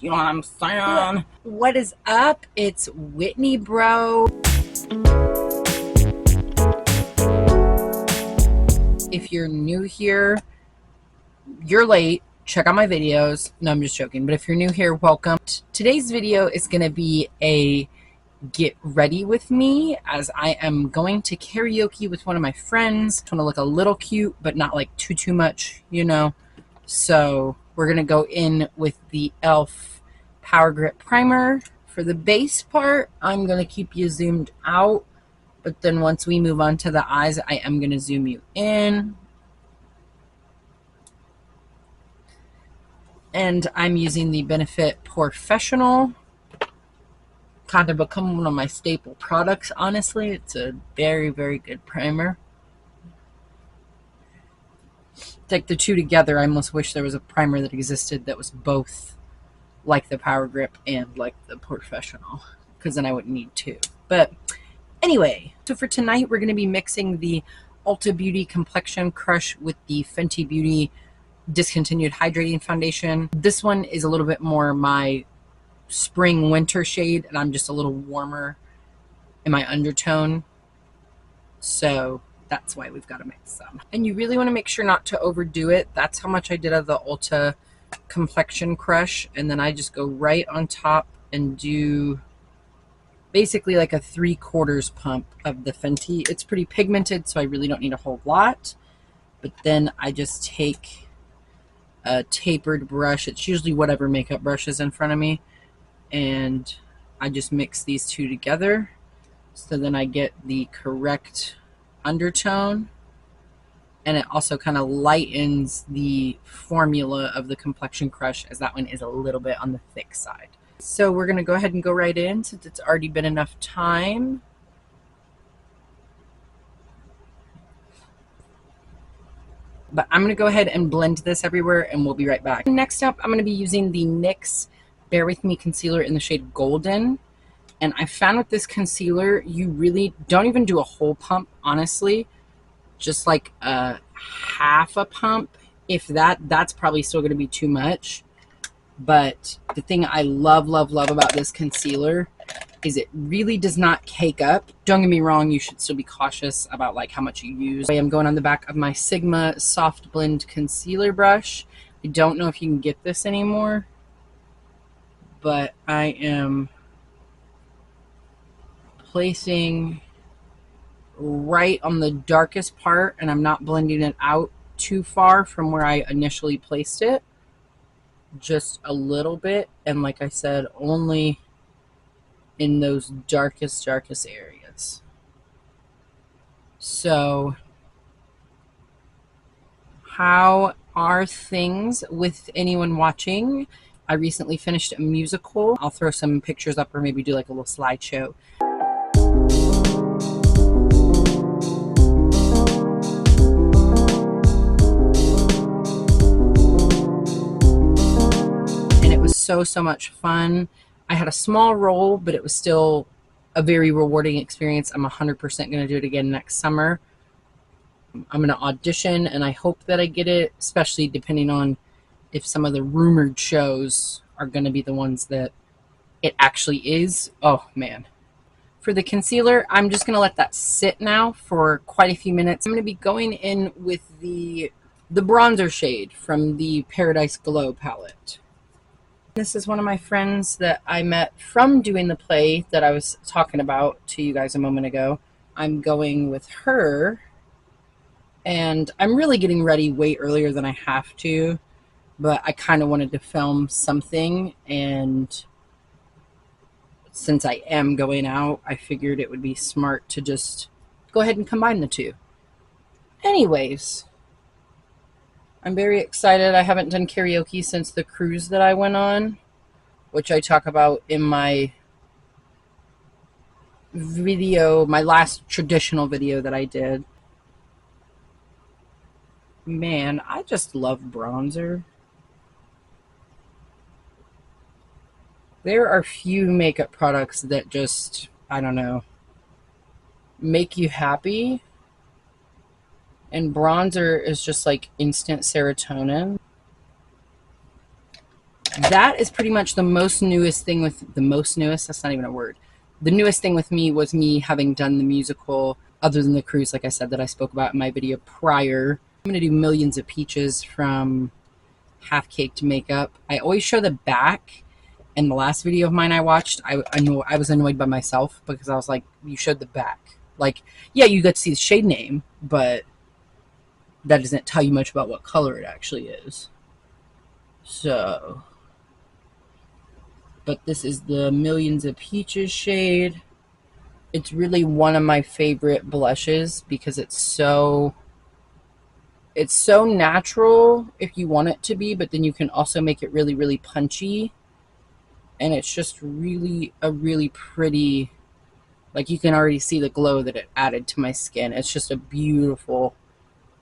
You know what I'm saying? What is up? It's Whitney, bro. If you're new here, you're late. Check out my videos. No, I'm just joking. But if you're new here, welcome. Today's video is going to be a get ready with me, as I am going to karaoke with one of my friends. I want to look a little cute, but not like too much, you know. So we're going to go in with the e.l.f. Power Grip Primer. For the base part, I'm going to keep you zoomed out, but then once we move on to the eyes, I am going to zoom you in. And I'm using the Benefit Porefessional. Kind of become one of my staple products, honestly. It's a very, very good primer. Take the two together, I almost wish there was a primer that existed that was both like the Power Grip and like the Porefessional, because then I wouldn't need two. But anyway, so for tonight we're going to be mixing the Ulta Beauty Complexion Crush with the Fenty Beauty Discontinued Hydrating Foundation. This one is a little bit more my spring winter shade, and I'm just a little warmer in my undertone, so that's why we've got to mix them. And you really want to make sure not to overdo it. That's how much I did of the Ulta Complexion Crush, and then I just go right on top and do basically like a 3/4 pump of the Fenty. It's pretty pigmented, so I really don't need a whole lot, but then I just take a tapered brush. It's usually whatever makeup brush is in front of me, and I just mix these two together, so then I get the correct undertone, and it also kind of lightens the formula of the Complexion Crush, as that one is a little bit on the thick side. So we're going to go ahead and go right in, since it's already been enough time. But I'm going to go ahead and blend this everywhere, and we'll be right back. Next up, I'm going to be using the NYX Bear With Me concealer in the shade Golden. And I found with this concealer, you really don't even do a whole pump, honestly. Just like a half a pump. If that's probably still going to be too much. But the thing I love about this concealer is it really does not cake up. Don't get me wrong, you should still be cautious about like how much you use. I'm going on the back of my Sigma Soft Blend Concealer brush. I don't know if you can get this anymore, but I am placing right on the darkest part, and I'm not blending it out too far from where I initially placed it. Just a little bit, and like I said, only in those darkest areas. So how are things with anyone watching? I recently finished a musical. I'll throw some pictures up, or maybe do like a little slideshow. So much fun. I had a small role, but it was still a very rewarding experience. I'm 100% going to do it again next summer. I'm going to audition, and I hope that I get it, especially depending on if some of the rumored shows are going to be the ones that it actually is. Oh man. For the concealer, I'm just going to let that sit now for quite a few minutes. I'm going to be going in with the bronzer shade from the Paradise Glow palette. This is one of my friends that I met from doing the play that I was talking about to you guys a moment ago. I'm going with her, and I'm really getting ready way earlier than I have to, but I kind of wanted to film something, and since I am going out, I figured it would be smart to just go ahead and combine the two. Anyways, I'm very excited. I haven't done karaoke since the cruise that I went on, which I talk about in my video, my last traditional video that I did. Man, I just love bronzer. There are few makeup products that just, I don't know, make you happy. And bronzer is just like instant serotonin. that is pretty much the newest thing with that's not even a word. The newest thing with me was me having done the musical, other than the cruise, like I said, that I spoke about in my video prior. I'm going to do Millions of Peaches from Half Caked Makeup. I always show the back. In the last video of mine I watched, I was annoyed by myself because I was like, you showed the back. Like, yeah, you get to see the shade name, but that doesn't tell you much about what color it actually is. So, but this is the Millions of Peaches shade. It's really one of my favorite blushes because it's so natural if you want it to be, but then you can also make it really, really punchy. And it's just really a really pretty, like, you can already see the glow that it added to my skin. It's just a beautiful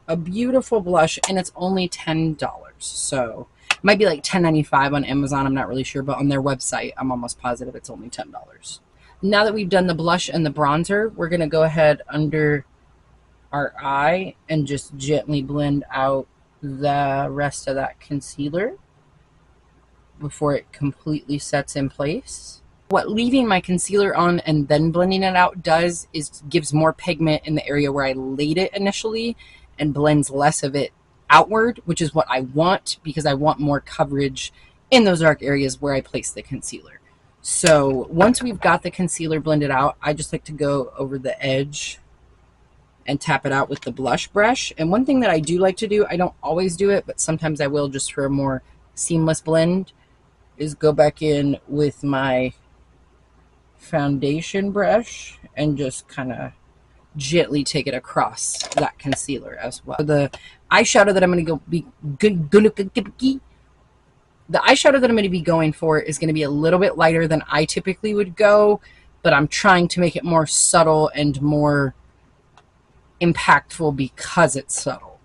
blush, and it's only $10. So it might be like $10.95 on Amazon, I'm not really sure, but on their website I'm almost positive it's only $10. Now that we've done the blush and the bronzer, we're going to go ahead under our eye and just gently blend out the rest of that concealer before it completely sets in place. What leaving my concealer on and then blending it out does is gives more pigment in the area where I laid it initially and blends less of it outward, which is what I want because I want more coverage in those dark areas where I place the concealer. So once we've got the concealer blended out, I just like to go over the edge and tap it out with the blush brush. And one thing that I do like to do, I don't always do it, but sometimes I will just for a more seamless blend, is go back in with my foundation brush and just kind of gently take it across that concealer as well. The eyeshadow that I'm going to be going for is going to be a little bit lighter than I typically would go, but I'm trying to make it more subtle and more impactful because it's subtle,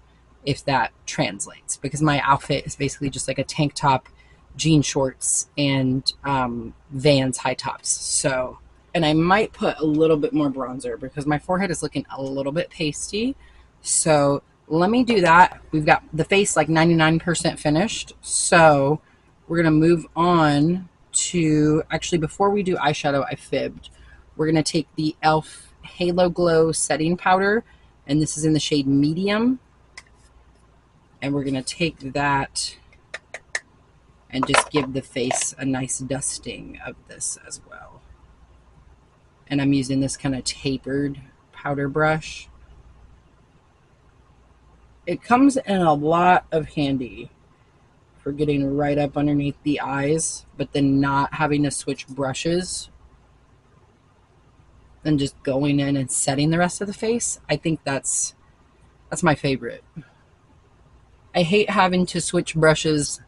if that translates, because my outfit is basically just like a tank top, jean shorts, and Vans high tops. So, and I might put a little bit more bronzer because my forehead is looking a little bit pasty. So let me do that. We've got the face like 99% finished. So we're going to move on to, actually before we do eyeshadow, I fibbed. We're going to take the e.l.f. Halo Glow setting powder, and this is in the shade medium. And we're going to take that and just give the face a nice dusting of this as well. And I'm using this kind of tapered powder brush. It comes in a lot of handy for getting right up underneath the eyes, but then not having to switch brushes and just going in and setting the rest of the face. I think that's my favorite. I hate having to switch brushes,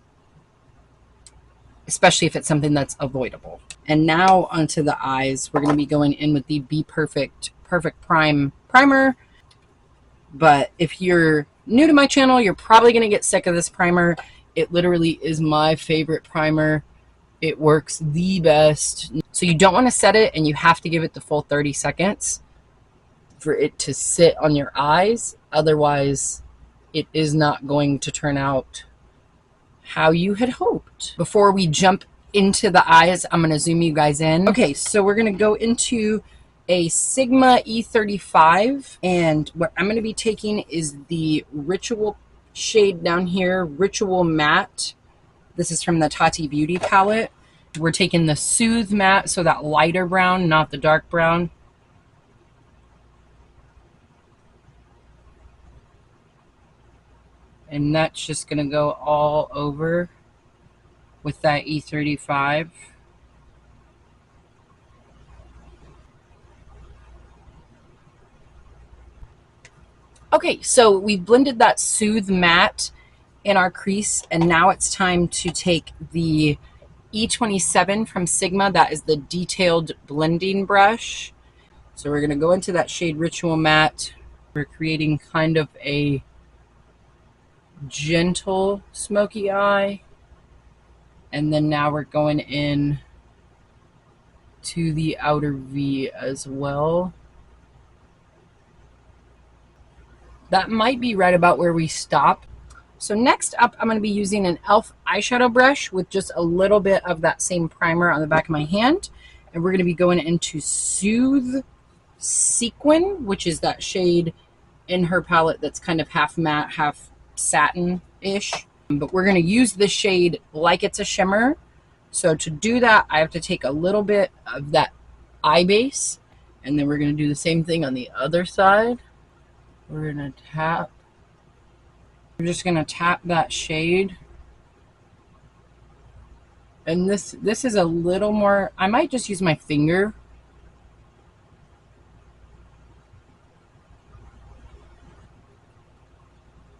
especially if it's something that's avoidable. And now onto the eyes. We're going to be going in with the Be Perfect Primer. But if you're new to my channel, you're probably going to get sick of this primer. It literally is my favorite primer. It works the best. So you don't want to set it, and you have to give it the full 30 seconds for it to sit on your eyes. Otherwise, it is not going to turn out how you had hoped. Before we jump into the eyes, I'm going to zoom you guys in. Okay, so we're going to go into a Sigma E35, and what I'm going to be taking is the Ritual shade down here, Ritual Matte. This is from the Tati Beauty palette. We're taking the Soothe Matte, so that lighter brown, not the dark brown. And that's just going to go all over with that E35. Okay, so we've blended that Soothe Matte in our crease, and now it's time to take the E27 from Sigma. That is the detailed blending brush. So we're going to go into that shade Ritual Matte. We're creating kind of a gentle smoky eye. And then now we're going in to the outer V as well. That might be right about where we stop. So next up, I'm going to be using an e.l.f. eyeshadow brush with just a little bit of that same primer on the back of my hand. And we're going to be going into Soothe Sequin, which is that shade in her palette that's kind of half matte, half satin-ish. But we're going to use this shade like it's a shimmer. So to do that, I have to take a little bit of that eye base, and then we're going to do the same thing on the other side. We're going to tap. We're just going to tap that shade. And this is a little more, I might just use my finger.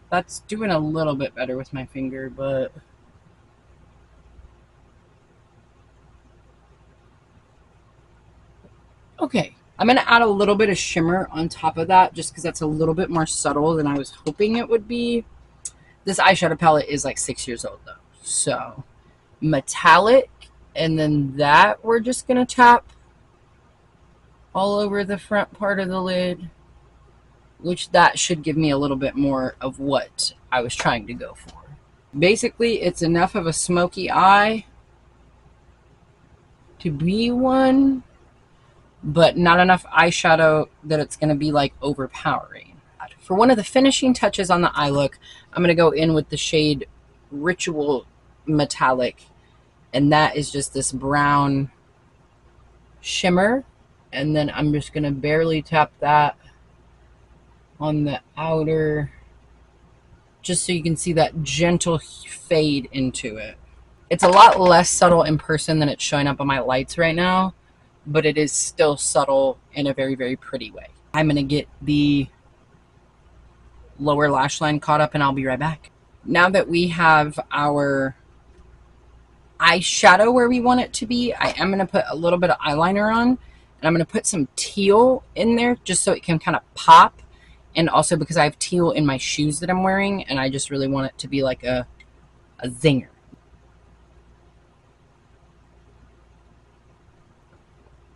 That's doing a little bit better with my finger, but okay. I'm going to add a little bit of shimmer on top of that just because that's a little bit more subtle than I was hoping it would be. This eyeshadow palette is like 6 years old though. So metallic, and then that we're just going to tap all over the front part of the lid, which that should give me a little bit more of what I was trying to go for. Basically, it's enough of a smoky eye to be one, but not enough eyeshadow that it's going to be like overpowering. For one of the finishing touches on the eye look, I'm going to go in with the shade Ritual Metallic, and that is just this brown shimmer, and then I'm just going to barely tap that on the outer, just so you can see that gentle fade into it. It's a lot less subtle in person than it's showing up on my lights right now, but it is still subtle in a very, very pretty way. I'm going to get the lower lash line caught up and I'll be right back. Now that we have our eyeshadow where we want it to be, I am going to put a little bit of eyeliner on, and I'm going to put some teal in there just so it can kind of pop, and also because I have teal in my shoes that I'm wearing and I just really want it to be like a zinger.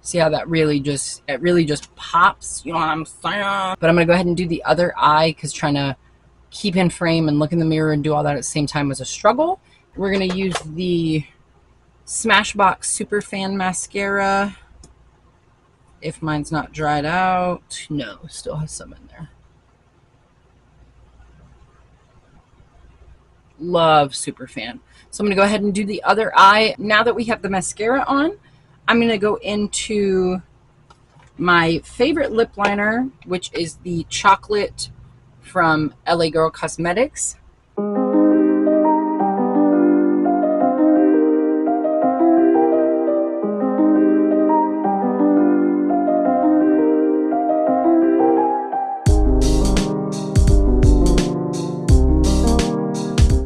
See how that really just pops, you know what I'm saying? But I'm going to go ahead and do the other eye because trying to keep in frame and look in the mirror and do all that at the same time was a struggle. We're going to use the Smashbox Super Fan Mascara. If mine's not dried out. No, still has some in there. Love Super Fan. So I'm going to go ahead and do the other eye. Now that we have the mascara on, I'm going to go into my favorite lip liner, which is the chocolate from LA Girl Cosmetics.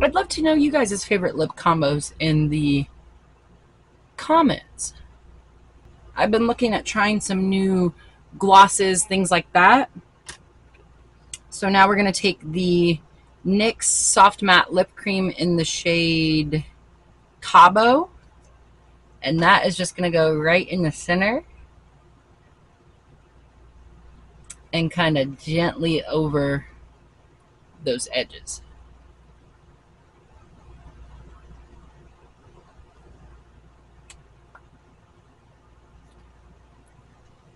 I'd love to know you guys' favorite lip combos in the comments. I've been looking at trying some new glosses, things like that. So now we're going to take the NYX Soft Matte Lip Cream in the shade Cabo, and that is just going to go right in the center and kind of gently over those edges.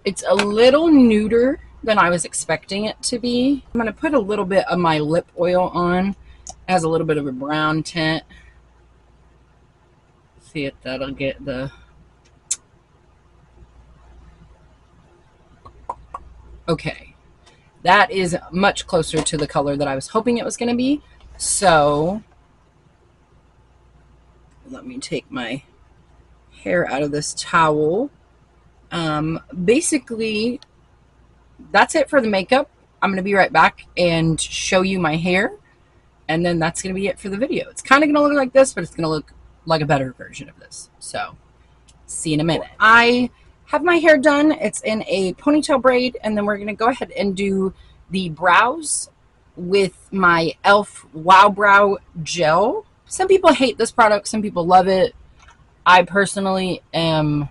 It's a little nuder than I was expecting it to be. I'm going to put a little bit of my lip oil on. It has a little bit of a brown tint. See if that'll get the... Okay. That is much closer to the color that I was hoping it was going to be. So let me take my hair out of this towel. Basically, that's it for the makeup. I'm going to be right back and show you my hair, and then that's going to be it for the video. It's kind of going to look like this, but it's going to look like a better version of this. So, see you in a minute. I have my hair done. It's in a ponytail braid, and then we're going to go ahead and do the brows with my e.l.f. Wow Brow Gel. Some people hate this product. Some people love it. I personally am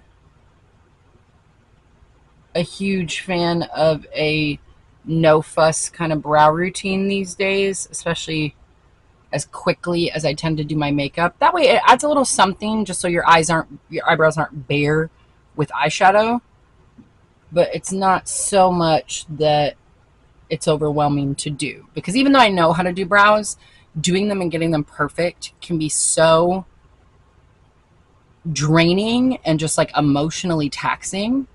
a huge fan of a no fuss kind of brow routine these days, especially as quickly as I tend to do my makeup. That way it adds a little something just so your eyebrows aren't bare with eyeshadow, but it's not so much that it's overwhelming to do. Because even though I know how to do brows, doing them and getting them perfect can be so draining and just like emotionally taxing.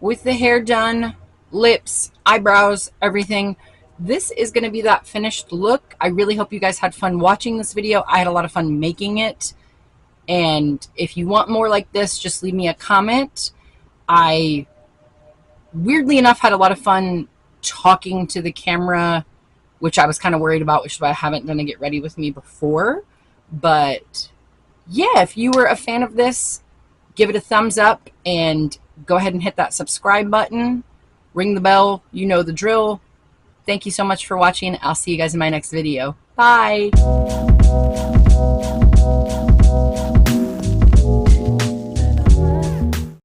With the hair done, lips, eyebrows, everything, this is going to be that finished look. I really hope you guys had fun watching this video. I had a lot of fun making it. And if you want more like this, just leave me a comment. I, weirdly enough, had a lot of fun talking to the camera, which I was kind of worried about, which is why I haven't done a get ready with me before. But yeah, if you were a fan of this, give it a thumbs up and go ahead and hit that subscribe button. Ring the bell. You know the drill. Thank you so much for watching. I'll see you guys in my next video. Bye.